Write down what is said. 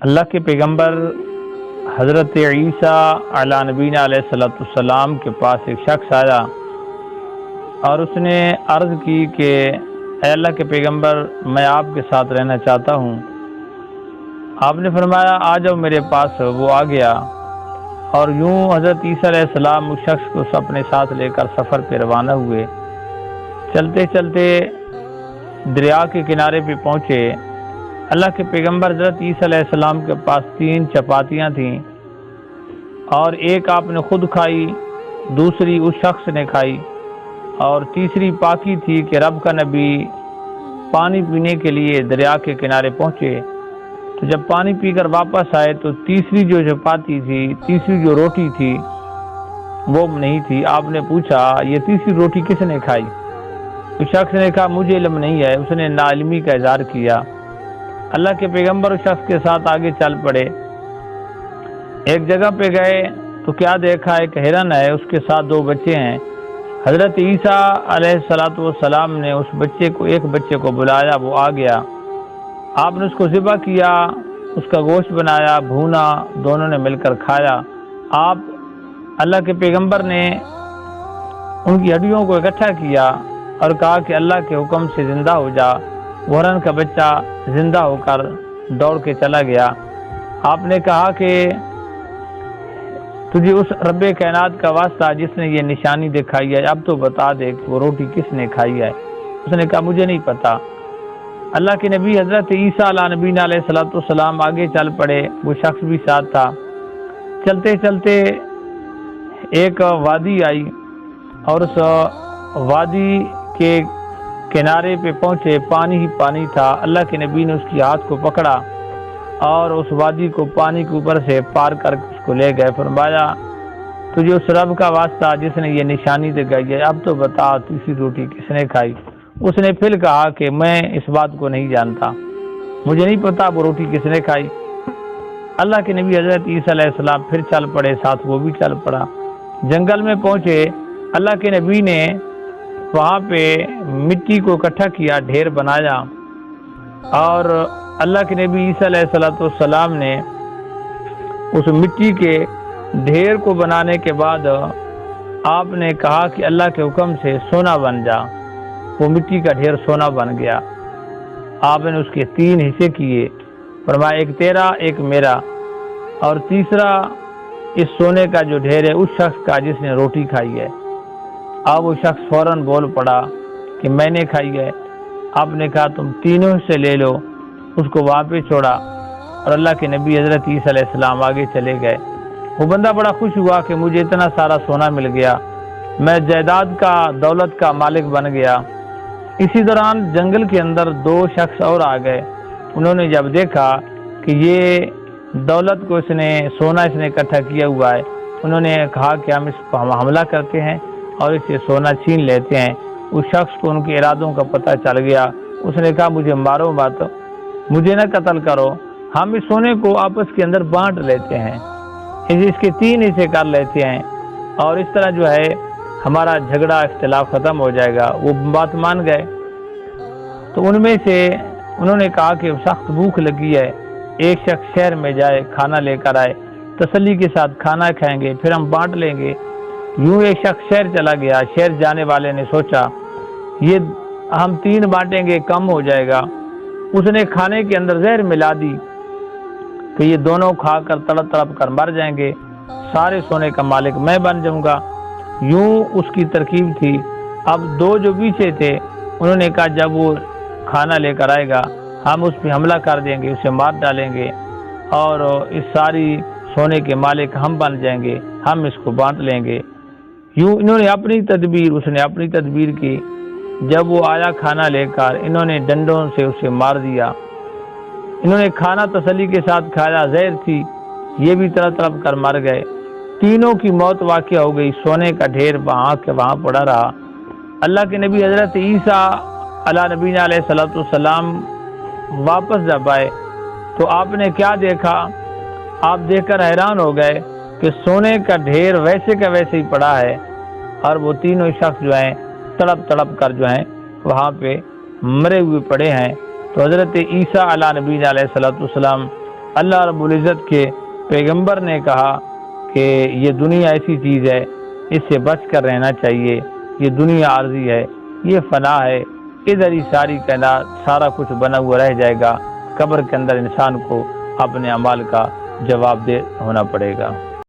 اللہ کے پیغمبر حضرت عیسیٰ علیہ نبینا علیہ السلام کے پاس ایک شخص آیا اور اس نے عرض کی کہ اے اللہ کے پیغمبر، میں آپ کے ساتھ رہنا چاہتا ہوں۔ آپ نے فرمایا آ جاؤ میرے پاس۔ وہ آ گیا اور یوں حضرت عیسیٰ علیہ السلام اس شخص کو اپنے ساتھ لے کر سفر پہ روانہ ہوئے۔ چلتے چلتے دریا کے کنارے پہ پہنچے۔ اللہ کے پیغمبر حضرت عیسیٰ علیہ السلام کے پاس 3 چپاتیاں تھیں اور ایک آپ نے خود کھائی، دوسری اس شخص نے کھائی اور تیسری پاکی تھی کہ رب کا نبی پانی پینے کے لیے دریا کے کنارے پہنچے۔ تو جب پانی پی کر واپس آئے تو تیسری جو چپاتی تھی، تیسری جو روٹی تھی وہ نہیں تھی۔ آپ نے پوچھا یہ تیسری روٹی کس نے کھائی؟ اس شخص نے کہا مجھے علم نہیں ہے۔ اس نے ناعلمی کا اظہار کیا۔ اللہ کے پیغمبر اس شخص کے ساتھ آگے چل پڑے۔ ایک جگہ پہ گئے تو کیا دیکھا، ایک ہرن ہے، اس کے ساتھ 2 بچے ہیں۔ حضرت عیسیٰ علیہ السلام نے ایک بچے کو بلایا، وہ آ گیا۔ آپ نے اس کو ذبح کیا، اس کا گوشت بنایا، بھونا، دونوں نے مل کر کھایا۔ آپ اللہ کے پیغمبر نے ان کی ہڈیوں کو اکٹھا کیا اور کہا کہ اللہ کے حکم سے زندہ ہو جا۔ وہ ہرن کا بچہ زندہ ہو کر دوڑ کے چلا گیا۔ آپ نے کہا کہ تجھے اس رب کائنات کا واسطہ جس نے یہ نشانی دکھائی ہے، اب تو بتا دے کہ وہ روٹی کس نے کھائی ہے۔ اس نے کہا مجھے نہیں پتا۔ اللہ کے نبی حضرت عیسیٰ علیہ نبینا علیہ السلام آگے چل پڑے، وہ شخص بھی ساتھ تھا۔ چلتے چلتے ایک وادی آئی اور اس وادی کے کنارے پہ پہنچے، پانی ہی پانی تھا۔ اللہ کے نبی نے اس کی ہاتھ کو پکڑا اور اس وادی کو پانی کے اوپر سے پار کر اس کو لے گئے۔ فرمایا تجھے اس رب کا واسطہ جس نے یہ نشانی دکھائی ہے، اب تو بتا تیسری روٹی کس نے کھائی؟ اس نے پھر کہا کہ میں اس بات کو نہیں جانتا، مجھے نہیں پتا وہ روٹی کس نے کھائی۔ اللہ کے نبی حضرت عیسیٰ علیہ السلام پھر چل پڑے، ساتھ وہ بھی چل پڑا۔ جنگل میں پہنچے، اللہ کے نبی نے وہاں پہ مٹی کو اکٹھا کیا، ڈھیر بنایا، اور اللہ کے نبی عیسیٰ علیہ السلام نے اس مٹی کے ڈھیر کو بنانے کے بعد آپ نے کہا کہ اللہ کے حکم سے سونا بن جا۔ وہ مٹی کا ڈھیر سونا بن گیا۔ آپ نے اس کے 3 حصے کیے، فرمایا ایک تیرا، ایک میرا، اور تیسرا اس سونے کا جو ڈھیر ہے اس شخص کا جس نے روٹی کھائی ہے۔ اب وہ شخص فوراً بول پڑا کہ میں نے کھائی ہے۔ آپ نے کہا تم تینوں سے لے لو۔ اس کو وہاں پہ چھوڑا اور اللہ کے نبی حضرت عیسیٰ علیہ السلام آگے چلے گئے۔ وہ بندہ بڑا خوش ہوا کہ مجھے اتنا سارا سونا مل گیا، میں جائیداد کا، دولت کا مالک بن گیا۔ اسی دوران جنگل کے اندر 2 شخص اور آ گئے۔ انہوں نے جب دیکھا کہ یہ دولت کو سونا اس نے اکٹھا کیا ہوا ہے، انہوں نے کہا کہ ہم اس پر حملہ کرتے ہیں اور اسے سونا چھین لیتے ہیں۔ اس شخص کو ان کے ارادوں کا پتہ چل گیا۔ اس نے کہا مجھے مارو مت، مجھے نہ قتل کرو، ہم اس سونے کو آپس کے اندر بانٹ لیتے ہیں، اس کے 3 حصے کر لیتے ہیں، اور اس طرح جو ہے ہمارا جھگڑا اختلاف ختم ہو جائے گا۔ وہ بات مان گئے۔ تو ان میں سے انہوں نے کہا کہ سخت بھوک لگی ہے، ایک شخص شہر میں جائے، کھانا لے کر آئے، تسلی کے ساتھ کھانا کھائیں گے، پھر ہم بانٹ لیں گے۔ یوں ایک شخص شہر چلا گیا۔ شہر جانے والے نے سوچا یہ ہم 3 بانٹیں گے کم ہو جائے گا۔ اس نے کھانے کے اندر زہر ملا دی کہ یہ دونوں کھا کر تڑپ تڑپ کر مر جائیں گے، سارے سونے کا مالک میں بن جاؤں گا۔ یوں اس کی ترکیب تھی۔ اب 2 جو پیچھے تھے انہوں نے کہا جب وہ کھانا لے کر آئے گا ہم اس پہ حملہ کر دیں گے، اسے مار ڈالیں گے، اور اس ساری سونے کے مالک ہم بن جائیں گے، ہم اس کو بانٹ لیں گے۔ یوں انہوں نے اپنی تدبیر، اس نے اپنی تدبیر کی۔ جب وہ آیا کھانا لے کر، انہوں نے ڈنڈوں سے اسے مار دیا۔ انہوں نے کھانا تسلی کے ساتھ کھایا، زہر تھی، یہ بھی تڑپ تڑپ کر مر گئے۔ تینوں کی موت واقع ہو گئی۔ سونے کا ڈھیر وہاں کے وہاں پڑا رہا۔ اللہ کے نبی حضرت عیسیٰ علیہ نبینا علیہ السلام واپس جب آئے تو آپ نے کیا دیکھا؟ آپ دیکھ کر حیران ہو گئے کہ سونے کا ڈھیر ویسے کا ویسے ہی پڑا ہے، اور وہ تینوں شخص جو ہیں تڑپ تڑپ کر جو ہیں وہاں پہ مرے ہوئے پڑے ہیں۔ تو حضرت عیسیٰ علیہ نبینا علیہ السلام اللہ رب العزت کے پیغمبر نے کہا کہ یہ دنیا ایسی چیز ہے، اس سے بچ کر رہنا چاہیے، یہ دنیا عارضی ہے، یہ فنا ہے، ادھر ہی ساری کائنات سارا کچھ بنا ہوا رہ جائے گا، قبر کے اندر انسان کو اپنے اعمال کا جواب دہ ہونا پڑے گا۔